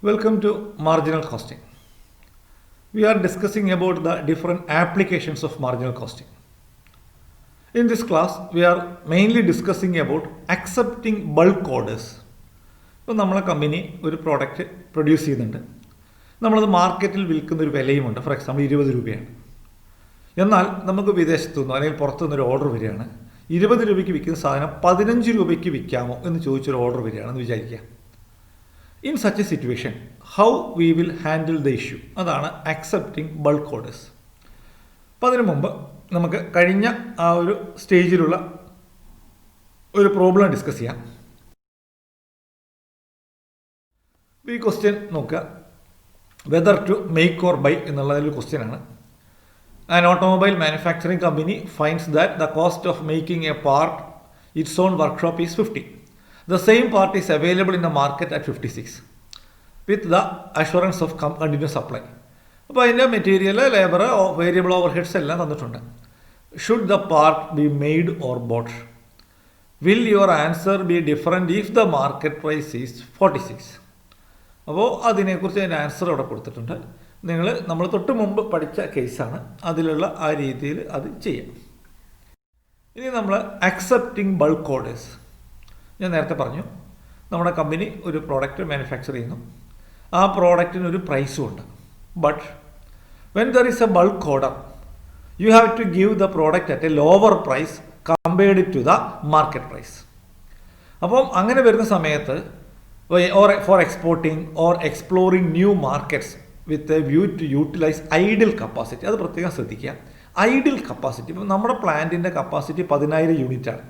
Welcome to marginal costing. We are discussing about the different applications of marginal costing. In this class, we are mainly discussing about accepting bulk orders. ഇപ്പോൾ നമ്മളെ company ഒരു product produce ചെയ്യുന്നുണ്ട്, നമ്മളത് മാർക്കറ്റിൽ വിൽക്കുന്ന ഒരു വിലയുമുണ്ട്. For example 20 രൂപയാണ്. എന്നാൽ നമുക്ക് വിദേശത്തു നിന്നോ അല്ലെങ്കിൽ പുറത്തുനിന്നൊരു ഓർഡർ വരികയാണ്, 20 രൂപയ്ക്ക് വിൽക്കുന്ന സാധനം 15 രൂപയ്ക്ക് വിൽക്കാമോ എന്ന് ചോദിച്ചൊരു ഓർഡർ വരികയാണെന്ന് വിചാരിക്കുക. In such a situation how we will handle the issue, അതാണ് അക്സെപ്റ്റിംഗ് ബൾക്ക് ഓർഡേഴ്സ്. അപ്പോൾ അതിനു മുമ്പ് നമുക്ക് കഴിഞ്ഞ ആ ഒരു സ്റ്റേജിലുള്ള ഒരു പ്രോബ്ലം ഡിസ്കസ് ചെയ്യാം. ഈ ക്വസ്റ്റ്യൻ നോക്കുക, whether to make or buy എന്നുള്ളതൊരു ക്വസ്റ്റ്യനാണ്. An automobile manufacturing company finds that the cost of making a part its own workshop is 50. The same part is available in the market at 56 with the assurance of continuous supply. അപ്പോൾ അതിൻ്റെ material, labour, variable overheads എല്ലാം തന്നിട്ടുണ്ട്. Should the part be made or bought? Will your answer be different if the market price is 46? അപ്പോൾ അതിനെക്കുറിച്ച് അതിൻ്റെ answer അവിടെ കൊടുത്തിട്ടുണ്ട്. നമ്മൾ തൊട്ട് മുമ്പ് പഠിച്ച കേസാണ്, അതിലുള്ള ആ രീതിയിൽ അത് ചെയ്യാം. ഇനി നമ്മൾ അക്സെപ്റ്റിംഗ് ബൾക്ക് ഓർഡേഴ്സ്. ഞാൻ നേരത്തെ പറഞ്ഞു, നമ്മുടെ കമ്പനി ഒരു പ്രോഡക്റ്റ് മാനുഫാക്ചർ ചെയ്യുന്നു, ആ പ്രോഡക്റ്റിനൊരു പ്രൈസും ഉണ്ട്. But when there is a bulk order you have to give the product at a lower price compared to the market price. അപ്പം അങ്ങനെ വരുന്ന സമയത്ത് for exporting or exploring new markets with a view to utilise idle capacity, അത് പ്രത്യേകം ശ്രദ്ധിക്കുക. Idle capacity, ഇപ്പം നമ്മുടെ പ്ലാന്റിൻ്റെ കപ്പാസിറ്റി 10,000 യൂണിറ്റാണ്.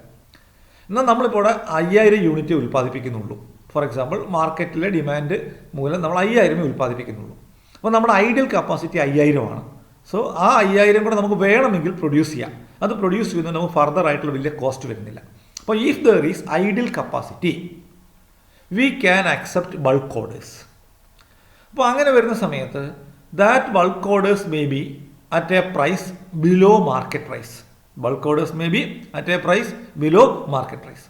എന്നാൽ നമ്മളിപ്പോൾ ഇവിടെ 5,000 യൂണിറ്റ് ഉൽപ്പാദിപ്പിക്കുന്നുള്ളൂ. ഫോർ എക്സാമ്പിൾ മാർക്കറ്റിലെ ഡിമാൻഡ് മൂലം നമ്മൾ 5,000 ഉൽപ്പാദിപ്പിക്കുന്നുള്ളൂ. അപ്പോൾ നമ്മുടെ ഐഡിയൽ കപ്പാസിറ്റി 5,000 ആണ്. സോ ആ 5,000 കൂടെ നമുക്ക് വേണമെങ്കിൽ പ്രൊഡ്യൂസ് ചെയ്യാം. അത് പ്രൊഡ്യൂസ് ചെയ്യുന്നത് നമുക്ക് ഫർദർ ആയിട്ടുള്ള വലിയ കോസ്റ്റ് വരുന്നില്ല. അപ്പോൾ if there is ideal capacity we can accept bulk orders. അപ്പോൾ അങ്ങനെ വരുന്ന സമയത്ത് that bulk orders may be at a price below market price. Bulk orders may be at a price below market price.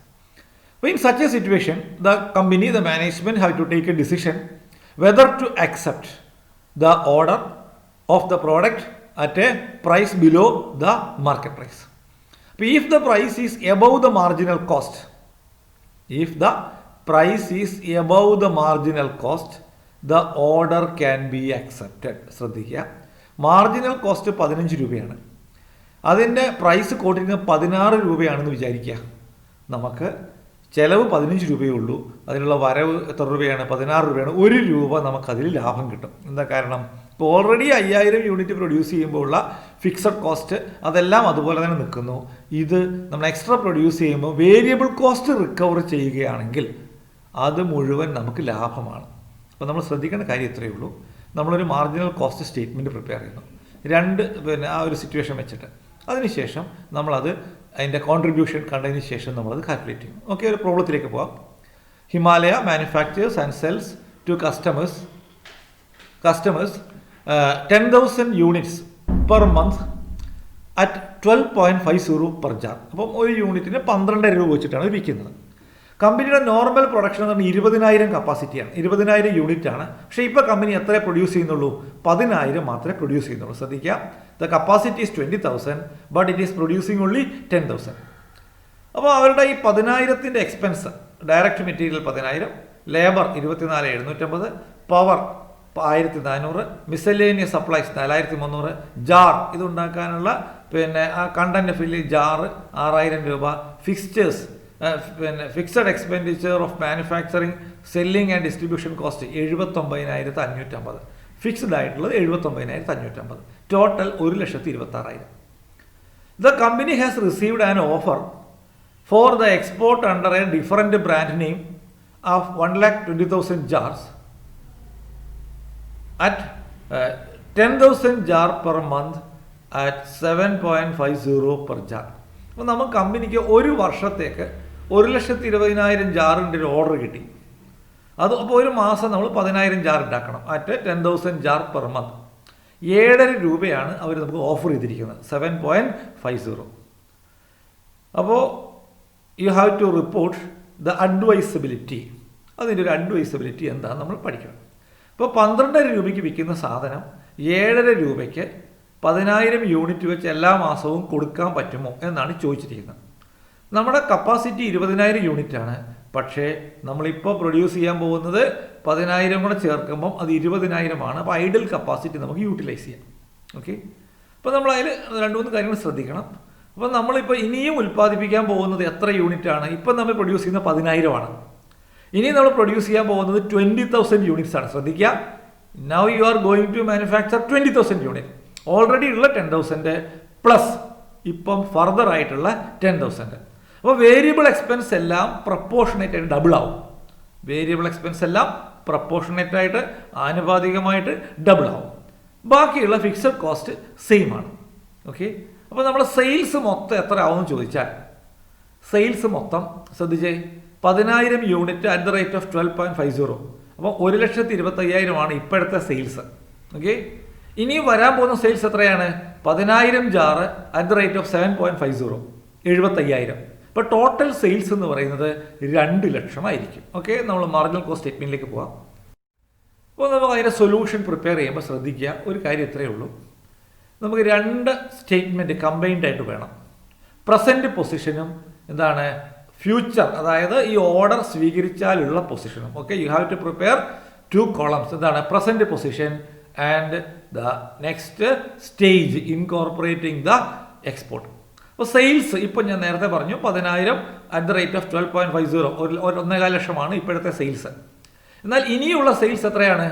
അപ്പോൾ in such a situation the company, the management have to take a decision whether to accept the order of the product at a price below the market price. അപ്പോൾ if the price is above the marginal cost, if the price is above the marginal cost the order can be accepted. ശ്രദ്ധിക്കുക, marginal cost 15 രൂപയാണ്, അതിൻ്റെ price കോട്ടിരിക്കുന്നത് 16 രൂപയാണെന്ന് വിചാരിക്കുക. നമുക്ക് ചിലവ് 15 രൂപയേ ഉള്ളൂ, അതിനുള്ള വരവ് എത്ര രൂപയാണ്? 16 രൂപയാണ്. 1 രൂപ നമുക്കതിൽ ലാഭം കിട്ടും. എന്താ കാരണം? ഇപ്പോൾ ഓൾറെഡി 5,000 യൂണിറ്റ് പ്രൊഡ്യൂസ് ചെയ്യുമ്പോൾ ഉള്ള ഫിക്സഡ് കോസ്റ്റ് അതെല്ലാം അതുപോലെ തന്നെ നിൽക്കുന്നു. ഇത് നമ്മൾ എക്സ്ട്രാ പ്രൊഡ്യൂസ് ചെയ്യുമ്പോൾ വേരിയബിൾ കോസ്റ്റ് റിക്കവർ ചെയ്യുകയാണെങ്കിൽ അത് മുഴുവൻ നമുക്ക് ലാഭമാണ്. അപ്പോൾ നമ്മൾ ശ്രദ്ധിക്കേണ്ട കാര്യം ഇത്രയേ ഉള്ളൂ. നമ്മളൊരു മാർജിനൽ കോസ്റ്റ് സ്റ്റേറ്റ്മെൻറ്റ് പ്രിപ്പയർ ചെയ്യുന്നു, ആ ഒരു സിറ്റുവേഷൻ വെച്ചിട്ട്. അതിനുശേഷം നമ്മളത് അതിൻ്റെ കോൺട്രിബ്യൂഷൻ കണ്ടതിന് ശേഷം നമ്മളത് കാൽക്കുലേറ്റ് ചെയ്യും. ഓക്കെ, ഒരു പ്രോബ്ലത്തിലേക്ക് പോകാം. Himalaya manufactures and sells to customers 10,000 units per month at 12.50 per jar. അപ്പം ഒരു യൂണിറ്റിന് 12 രൂപ വെച്ചിട്ടാണ് വിൽക്കുന്നത്. കമ്പനിയുടെ നോർമൽ പ്രൊഡക്ഷൻ എന്ന് പറഞ്ഞാൽ 20,000 കപ്പാസിറ്റിയാണ്, 20,000 യൂണിറ്റ് ആണ്. പക്ഷേ ഇപ്പോൾ കമ്പനി എത്ര പ്രൊഡ്യൂസ് ചെയ്യുന്നുള്ളൂ? 10,000 മാത്രമേ പ്രൊഡ്യൂസ് ചെയ്യുന്നുള്ളൂ. ശ്രദ്ധിക്കുക, the capacity is 20,000 but it is producing only 10,000. അപ്പോൾ അവരുടെ ഈ 10,000ത്തിൻ്റെ expense, direct material 10,000, labour 24,750, power 1,400, miscellaneous supplies 4,300, jar ഇതുണ്ടാക്കാനുള്ള ആ കണ്ടന്റ് ഫില്ല് ജാറ് 6,000 രൂപ, fixtures fixed expenditure of manufacturing, selling and distribution cost 79,550, fixed ആയിട്ടുള്ളത് 79,550, total 1,26,000. The company has received an offer for the export under a different brand name of 1,20,000 jars at 10,000 jar per month at 7.50 per jar. അപ്പോൾ നമുക്ക് കമ്പനിക്ക് ഒരു വർഷത്തേക്ക് 1,20,000 ജാറിൻ്റെ ഒരു order കിട്ടി. അത് അപ്പോൾ ഒരു മാസം നമ്മൾ 10,000 ജാർ ഉണ്ടാക്കണം അറ്റ് 10,000 ജാർ പെർ മന്ത്. 7.5 രൂപയാണ് അവർ നമുക്ക് ഓഫർ ചെയ്തിരിക്കുന്നത്, 7.50. അപ്പോൾ you have to report the advisability. അതിൻ്റെ ഒരു അഡ്വൈസബിലിറ്റി എന്താണെന്ന് നമ്മൾ പഠിക്കണം. ഇപ്പോൾ 12 രൂപയ്ക്ക് വിൽക്കുന്ന സാധനം 7.5 രൂപയ്ക്ക് 10,000 യൂണിറ്റ് വെച്ച് എല്ലാ മാസവും കൊടുക്കാൻ പറ്റുമോ എന്നാണ് ചോദിച്ചിരിക്കുന്നത്. നമ്മുടെ കപ്പാസിറ്റി 20,000 യൂണിറ്റ് ആണ്. പക്ഷേ നമ്മളിപ്പോൾ പ്രൊഡ്യൂസ് ചെയ്യാൻ പോകുന്നത് 10,000 കൂടെ ചേർക്കുമ്പം അത് 20,000 ആണ്. അപ്പോൾ ഐഡിൽ കപ്പാസിറ്റി നമുക്ക് യൂട്ടിലൈസ് ചെയ്യാം. ഓക്കെ, അപ്പോൾ നമ്മൾ അതിൽ 2-3 കാര്യങ്ങൾ ശ്രദ്ധിക്കണം. അപ്പോൾ നമ്മളിപ്പോൾ ഇനിയും ഉൽപ്പാദിപ്പിക്കാൻ പോകുന്നത് എത്ര യൂണിറ്റ് ആണ്? ഇപ്പം നമ്മൾ പ്രൊഡ്യൂസ് ചെയ്യുന്ന 10,000 ആണ്. ഇനി നമ്മൾ പ്രൊഡ്യൂസ് ചെയ്യാൻ പോകുന്നത് 20,000 യൂണിറ്റ്സ് ആണ്. ശ്രദ്ധിക്കുക, now you are going to manufacture 20,000 unit. Already ഉള്ള 10,000 പ്ലസ് ഇപ്പം ഫർദർ ആയിട്ടുള്ള 10,000. അപ്പോൾ വേരിയബിൾ എക്സ്പെൻസ് എല്ലാം പ്രപ്പോർഷനേറ്റ് ആയിട്ട് ഡബിൾ ആവും. വേരിയബിൾ എക്സ്പെൻസ് എല്ലാം പ്രപ്പോർഷനേറ്റ് ആയിട്ട് ആനുപാതികമായിട്ട് ഡബിൾ ആവും. ബാക്കിയുള്ള ഫിക്സഡ് കോസ്റ്റ് സെയിം ആണ്. ഓക്കെ, അപ്പോൾ നമ്മുടെ സെയിൽസ് മൊത്തം എത്ര ആവുമെന്ന് ചോദിച്ചാൽ, സെയിൽസ് മൊത്തം ശ്രദ്ധിച്ചേ 10,000 unit at the rate of 12.50. അപ്പോൾ 1,25,000 ആണ് ഇപ്പോഴത്തെ സെയിൽസ്. ഓക്കെ, ഇനി വരാൻ പോകുന്ന സെയിൽസ് എത്രയാണ്? 10,000 jar at the rate of 7.50, 75,000. ഇപ്പോൾ ടോട്ടൽ സെയിൽസ് എന്ന് പറയുന്നത് 2 ലക്ഷം ആയിരിക്കും. ഓക്കെ, നമ്മൾ മാർജിനൽ കോസ്റ്റ് സ്റ്റേറ്റ്മെൻറ്റിലേക്ക് പോകാം. അപ്പോൾ നമുക്ക് അതിൻ്റെ സൊല്യൂഷൻ പ്രിപ്പയർ ചെയ്യുമ്പോൾ ശ്രദ്ധിക്കുക, ഒരു കാര്യം ഇത്രയേ ഉള്ളൂ. നമുക്ക് 2 സ്റ്റേറ്റ്മെൻറ്റ് കമ്പൈൻഡ് ആയിട്ട് വേണം. പ്രസൻറ്റ് പൊസിഷനും എന്താണ് ഫ്യൂച്ചർ, അതായത് ഈ ഓർഡർ സ്വീകരിച്ചാലുള്ള പൊസിഷനും. Okay, you have to prepare 2 columns. എന്താണ് present position and the next stage incorporating the export. അപ്പോൾ സെയിൽസ് ഇപ്പം ഞാൻ നേരത്തെ പറഞ്ഞു 10,000 അറ്റ് ദ റേറ്റ് ഓഫ് 12.50, 1.25 ലക്ഷമാണ് ഇപ്പോഴത്തെ സെയിൽസ്. എന്നാൽ ഇനിയുള്ള സെയിൽസ് എത്രയാണ്?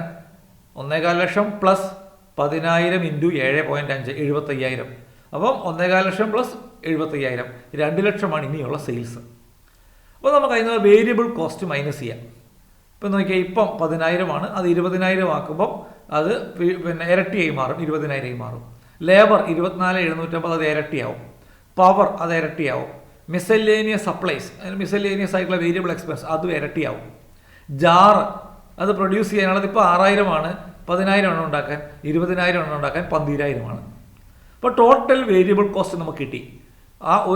1.25 ലക്ഷം പ്ലസ് 10,000 ഇൻറ്റു 7.5, 75,000. അപ്പം 1.25 ലക്ഷം പ്ലസ് 75,000, 2 ലക്ഷമാണ് ഇനിയുള്ള സെയിൽസ്. അപ്പോൾ നമുക്ക് അതിന് വേരിയബിൾ കോസ്റ്റ് മൈനസ് ചെയ്യാം. ഇപ്പം നോക്കിയാൽ ഇപ്പം 10,000 ആണ്, അത് 20,000 ആക്കുമ്പം അത് പിന്നെ ഇരട്ടിയായി മാറും, 20,000 മാറും. ലേബർ 24,750, അത് ഇരട്ടിയാവും. പവർ അത് ഇരട്ടിയാവും. മിസലേനിയസ് സപ്ലൈസ്, മിസലേനിയസ് ആയിട്ടുള്ള വേരിയബിൾ എക്സ്പെൻസ് അതും ഇരട്ടിയാവും. ജാറ് അത് പ്രൊഡ്യൂസ് ചെയ്യാനുള്ളത് ഇപ്പോൾ 6,000 ആണ്, 10,000 എണ്ണം ഉണ്ടാക്കാൻ, 20,000 എണ്ണം ഉണ്ടാക്കാൻ 12,000 ആണ്. അപ്പോൾ ടോട്ടൽ വേരിയബിൾ കോസ്റ്റ് നമുക്ക് കിട്ടി.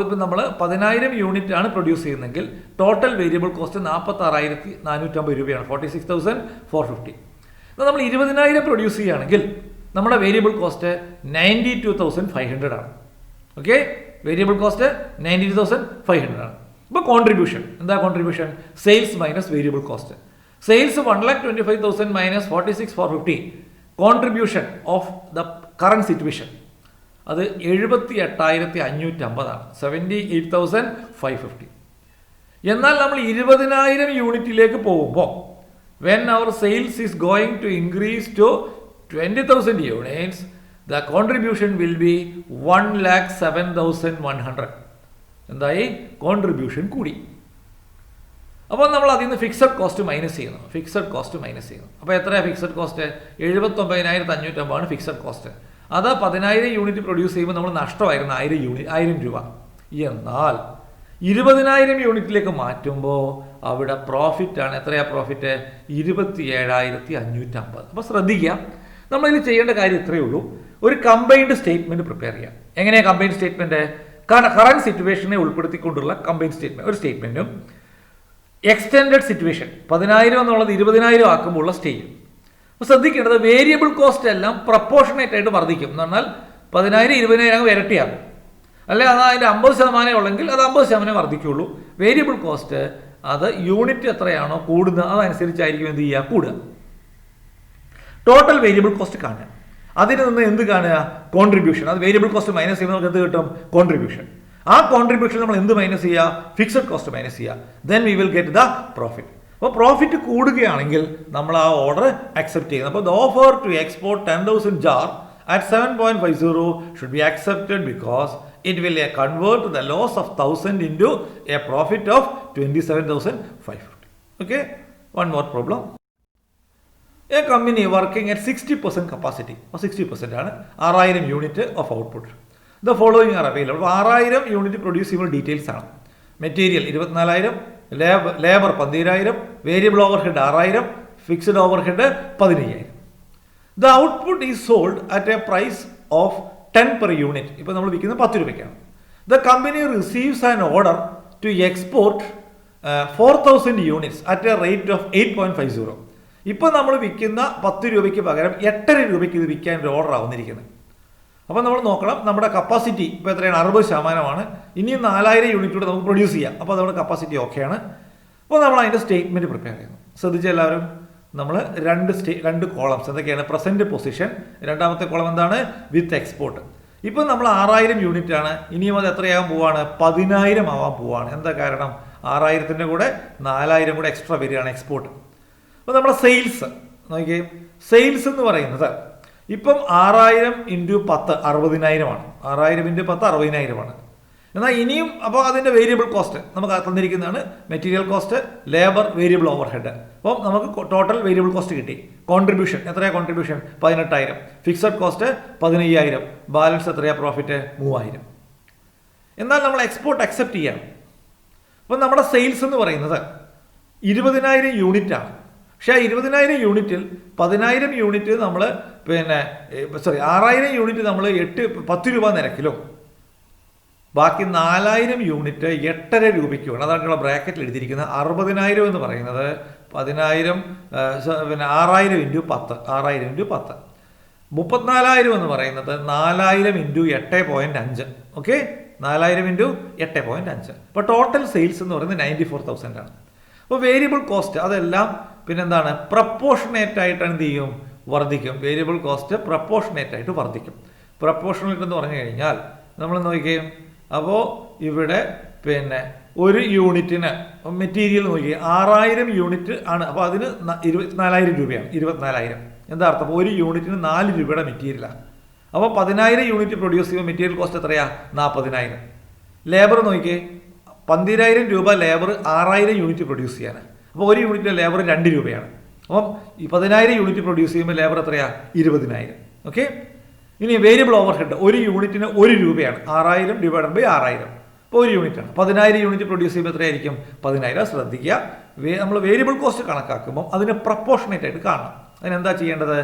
ഇപ്പം നമ്മൾ 10,000 യൂണിറ്റ് ആണ് പ്രൊഡ്യൂസ് ചെയ്യുന്നതെങ്കിൽ ടോട്ടൽ വേരിയബിൾ കോസ്റ്റ് 46,450 രൂപയാണ്, 46,450. എന്നാൽ നമ്മൾ 20,000 പ്രൊഡ്യൂസ് ചെയ്യുകയാണെങ്കിൽ നമ്മുടെ വേരിയബിൾ കോസ്റ്റ് 92,500 ആണ്. ഓക്കെ, വേരിയബിൾ കോസ്റ്റ് 92,500 ആണ്. ഇപ്പോൾ കോൺട്രിബ്യൂഷൻ എന്താ? Contribution sales minus variable cost. Sales 1,25,000 minus 46,450. Contribution of the current situation അത് 78,550 ആണ്, 78,550. എന്നാൽ നമ്മൾ 20,000 യൂണിറ്റിലേക്ക് പോകുമ്പോൾ when our sales is going to increase to 20,000 units, the contribution will be 1,07,100. എന്തായി? കോൺട്രിബ്യൂഷൻ കൂടി. അപ്പോൾ നമ്മൾ അതിൽ നിന്ന് ഫിക്സഡ് കോസ്റ്റ് മൈനസ് ചെയ്യുന്നു. അപ്പോൾ എത്രയാണ് ഫിക്സഡ് കോസ്റ്റ്? 79,550 ആണ് ഫിക്സഡ് കോസ്റ്റ്. അത് 10,000 യൂണിറ്റ് പ്രൊഡ്യൂസ് ചെയ്യുമ്പോൾ നമ്മൾ നഷ്ടമായിരുന്നു 1,000 രൂപ. എന്നാൽ 20,000 യൂണിറ്റിലേക്ക് മാറ്റുമ്പോൾ അവിടെ പ്രോഫിറ്റാണ്. എത്രയാണ് പ്രോഫിറ്റ്? 27,550. അപ്പോൾ ശ്രദ്ധിക്കുക, നമ്മളിത് ചെയ്യേണ്ട കാര്യം ഇത്രയേ ഉള്ളൂ. ഒരു കമ്പൈൻഡ് സ്റ്റേറ്റ്മെൻറ്റ് പ്രിപ്പയർ ചെയ്യാം. എങ്ങനെയാണ് കമ്പൈൻഡ് സ്റ്റേറ്റ്മെൻറ്റ്? കറണ്ട് സിറ്റുവേഷനെ ഉൾപ്പെടുത്തിക്കൊണ്ടുള്ള കമ്പൈൻഡ് സ്റ്റേറ്റ്മെൻറ്റ്, ഒരു സ്റ്റേറ്റ്മെൻറ്റും എക്സ്റ്റെൻഡഡ് സിറ്റുവേഷൻ 10,000 എന്നുള്ളത് 20,000 ആക്കുമ്പോൾ ഉള്ള സ്റ്റേജ്. അപ്പോൾ ശ്രദ്ധിക്കേണ്ടത് വേരിയബിൾ കോസ്റ്റ് എല്ലാം പ്രപ്പോർഷനേറ്റ് ആയിട്ട് വർദ്ധിക്കും. എന്ന് പറഞ്ഞാൽ 10,000 20,000 ഇരട്ടിയാകും. അല്ലെ അത് അതിൻ്റെ 50% ഉള്ളെങ്കിൽ അത് 50% വർദ്ധിക്കുള്ളൂ. വേരിയബിൾ കോസ്റ്റ് അത് യൂണിറ്റ് എത്രയാണോ കൂടുന്നത് അതനുസരിച്ചായിരിക്കും എന്ത് ചെയ്യുക? കൂടുക. ടോട്ടൽ വേരിയബിൾ കോസ്റ്റ് കാണുക. അതിൽ നിന്ന് എന്ത് കാണുക? കോൺട്രിബ്യൂഷൻ. അത് വേരിയബിൾ കോസ്റ്റ് മൈനസ് ചെയ്യുമ്പോൾ നമുക്ക് എന്ത് കിട്ടും? കോൺട്രിബ്യൂഷൻ. ആ കോൺട്രിബ്യൂഷൻ നമ്മൾ എന്ത് മൈനസ് ചെയ്യുക? ഫിക്സഡ് കോസ്റ്റ് മൈനസ് ചെയ്യുക. Then we will get the profit. അപ്പോൾ പ്രോഫിറ്റ് കൂടുകയാണെങ്കിൽ നമ്മൾ ആ ഓർഡർ അക്സെപ്റ്റ് ചെയ്യുന്നത്. അപ്പോൾ the offer to export 10,000 jar at 7.50 should be accepted because it will convert the loss of 1,000 into a profit of 27,550. Okay, one more problem. A company working at 60% capacity, or 60% ആണ് 6,000 unit of output. The following are available. 6,000 unit produce ചെയ്യുമ്പോൾ details ആണ്. Material 24,000, labour 12,000, variable overhead 6,000, fixed overhead 15,000. The output is sold at a price of 10 per unit. ഇപ്പോൾ നമ്മൾ വിൽക്കുന്നത് 10 രൂപയ്ക്കാണ്. The company receives an order to export 4,000 units at a rate of 8.50. ഇപ്പോൾ നമ്മൾ വിൽക്കുന്ന 10 രൂപയ്ക്ക് പകരം 8.5 രൂപയ്ക്ക് ഇത് വിൽക്കാൻ ഒരു ഓർഡർ വന്നിരിക്കുന്നത്. അപ്പോൾ നമ്മൾ നോക്കണം, നമ്മുടെ കപ്പാസിറ്റി ഇപ്പോൾ എത്രയാണ്? 60%. ഇനിയും 4000 യൂണിറ്റ് കൂടെ നമുക്ക് പ്രൊഡ്യൂസ് ചെയ്യാം. അപ്പോൾ നമ്മുടെ കപ്പാസിറ്റി ഓക്കെയാണ്. അപ്പോൾ നമ്മൾ അതിൻ്റെ സ്റ്റേറ്റ്മെൻറ്റ് പ്രിപ്പയർ ചെയ്യുന്നു. ശ്രദ്ധിച്ച എല്ലാവരും, നമ്മൾ രണ്ട് കോളംസ് എന്തൊക്കെയാണ്? പ്രസൻറ്റ് പൊസിഷൻ, രണ്ടാമത്തെ കോളം എന്താണ്? വിത്ത് എക്സ്പോർട്ട്. ഇപ്പം നമ്മൾ 6000 യൂണിറ്റ് ആണ്, ഇനിയും അത് എത്രയാകാൻ പോവാണ്? 10000 ആവാൻ പോവാണ്. എന്താ കാരണം? 6000ൻ്റെ കൂടെ 4000 കൂടെ എക്സ്ട്രാ വരികയാണ് എക്സ്പോർട്ട്. അപ്പോൾ നമ്മുടെ സെയിൽസ് നോക്കിയേ, സെയിൽസ് എന്ന് പറയുന്നത് ഇപ്പം 6000 × 10 60,000 ആണ്. 6000 × 10 60,000 ആണ്. എന്നാൽ ഇനിയും അപ്പോൾ അതിൻ്റെ വേരിയബിൾ കോസ്റ്റ് നമുക്ക് തന്നിരിക്കുന്നതാണ്. Material cost, labour, variable overhead. അപ്പോൾ നമുക്ക് ടോട്ടൽ വേരിയബിൾ കോസ്റ്റ് കിട്ടി. കോൺട്രിബ്യൂഷൻ എത്രയാണ്? കോൺട്രിബ്യൂഷൻ 18,000. Fixed cost 15,000. ബാലൻസ് എത്രയാണ്? പ്രോഫിറ്റ് 3000. എന്നാൽ നമ്മൾ എക്സ്പോർട്ട് അക്സെപ്റ്റ് ചെയ്യണം. അപ്പം നമ്മുടെ സെയിൽസ് എന്ന് പറയുന്നത് 20,000 യൂണിറ്റ് ആണ്. പക്ഷേ ആ 20,000 യൂണിറ്റിൽ 10,000 യൂണിറ്റ് നമ്മൾ 6000 യൂണിറ്റ് നമ്മൾ 10 രൂപ നിരക്കിലും ബാക്കി 4000 യൂണിറ്റ് 8.5 രൂപയ്ക്ക് വേണം. അതാണ് ബ്രാക്കറ്റിൽ എഴുതിയിരിക്കുന്നത്. 60,000 എന്ന് പറയുന്നത് 10,000 6000 × 10 6000 × 10. 34,000 എന്ന് പറയുന്നത് 4000 × 8.5. ഓക്കെ, 4000 × 8.5. അപ്പോൾ ടോട്ടൽ സെയിൽസ് എന്ന് പറയുന്നത് 94,000 ആണ്. അപ്പോൾ വേരിയബിൾ കോസ്റ്റ് അതെല്ലാം പിന്നെന്താണ്? പ്രപ്പോർഷനേറ്റ് ആയിട്ട് എന്ത് ചെയ്യും? വർദ്ധിക്കും. വേരിയബിൾ കോസ്റ്റ് പ്രപ്പോർഷനേറ്റ് ആയിട്ട് വർദ്ധിക്കും. പ്രപ്പോർഷനേറ്റ് എന്ന് പറഞ്ഞു കഴിഞ്ഞാൽ നമ്മൾ നോക്കിയും, അപ്പോൾ ഇവിടെ ഒരു യൂണിറ്റിന് മെറ്റീരിയൽ നോക്കി 6000 യൂണിറ്റ് ആണ്. അപ്പോൾ അതിന് 24,000 രൂപയാണ്. 24,000 എന്താ അർത്ഥം? ഒരു യൂണിറ്റിന് 4 രൂപയുടെ മെറ്റീരിയലാണ്. അപ്പോൾ 10,000 യൂണിറ്റ് പ്രൊഡ്യൂസ് ചെയ്യുമ്പോൾ മെറ്റീരിയൽ കോസ്റ്റ് എത്രയാണ്? 40,000. ലേബർ നോക്കിയേ, 12,000 രൂപ ലേബർ 6000 യൂണിറ്റ് പ്രൊഡ്യൂസ് ചെയ്യാനാണ്. അപ്പോൾ ഒരു യൂണിറ്റിൻ്റെ ലേബർ 2 രൂപയാണ്. അപ്പം ഈ 10,000 യൂണിറ്റ് പ്രൊഡ്യൂസ് ചെയ്യുമ്പോൾ ലേബർ എത്രയാണ്? 20,000. ഓക്കെ, ഇനി വേരിയബിൾ ഓവർ ഹെഡ് ഒരു യൂണിറ്റിന് 1 രൂപയാണ്. 6000 / 6000. അപ്പോൾ ഒരു യൂണിറ്റാണ്. 10,000 യൂണിറ്റ് പ്രൊഡ്യൂസ് ചെയ്യുമ്പോൾ എത്രയായിരിക്കും? 10,000. ശ്രദ്ധിക്കുക, നമ്മൾ വേരിയബിൾ കോസ്റ്റ് കണക്കാക്കുമ്പോൾ അതിന് പ്രപ്പോർഷനേറ്റ് ആയിട്ട് കാണണം. അതിനെന്താ ചെയ്യേണ്ടത്?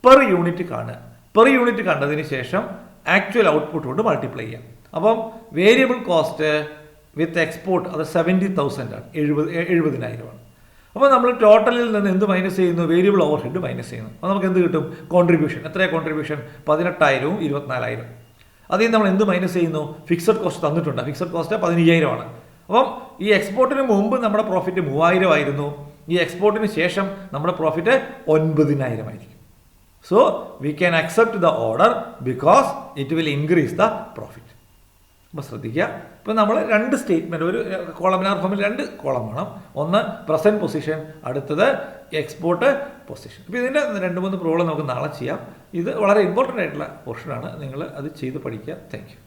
പെർ യൂണിറ്റ് കാണുക. പെർ യൂണിറ്റ് കണ്ടതിന് ശേഷം ആക്ച്വൽ ഔട്ട്പുട്ട് കൊണ്ട് മൾട്ടിപ്ലൈ ചെയ്യാം. അപ്പം വേരിയബിൾ കോസ്റ്റ് വിത്ത് എക്സ്പോർട്ട് അത് 70,000 ആണ്. 70,000 ആണ്. അപ്പോൾ നമ്മൾ ടോട്ടലിൽ നിന്ന് എന്ത് മൈനസ് ചെയ്യുന്നു? വേരിയബിൾ ഓവർ ഹെഡ് മൈനസ് ചെയ്യുന്നു. അപ്പോൾ നമുക്ക് എന്ത് കിട്ടും? കോൺട്രിബ്യൂഷൻ. എത്രയാണ് കോൺട്രിബ്യൂഷൻ? 18,000 വും 24,000. അതിൽ നമ്മൾ എന്ത് മൈനസ് ചെയ്യുന്നു? ഫിക്സഡ് കോസ്റ്റ് തന്നിട്ടുണ്ട്. ഫിക്സഡ് കോസ്റ്റ് 15,000 ആണ്. അപ്പം ഈ എക്സ്പോർട്ടിന് മുമ്പ് നമ്മുടെ പ്രോഫിറ്റ് 3000 ആയിരുന്നു. ഈ എക്സ്പോർട്ടിന് ശേഷം നമ്മുടെ പ്രോഫിറ്റ് 9,000 ആയിരിക്കും. So we can accept the order because it will increase the profit. അപ്പോൾ ശ്രദ്ധിക്കുക, ഇപ്പോൾ നമ്മൾ 2 സ്റ്റേറ്റ്മെൻറ്റ്, ഒരു കോളമിനാർ ഫോമിൽ 2 കോളം വേണം. ഒന്ന് പ്രസൻറ്റ് പൊസിഷൻ, അടുത്തത് എക്സ്പോർട്ട് പൊസിഷൻ. ഇപ്പോൾ ഇതിൻ്റെ 2-3 പ്രോബ്ലം നമുക്ക് നാളെ ചെയ്യാം. ഇത് വളരെ ഇമ്പോർട്ടൻ്റ് ആയിട്ടുള്ള പോർഷനാണ്. നിങ്ങൾ അത് ചെയ്ത് പഠിക്കുക. Thank you.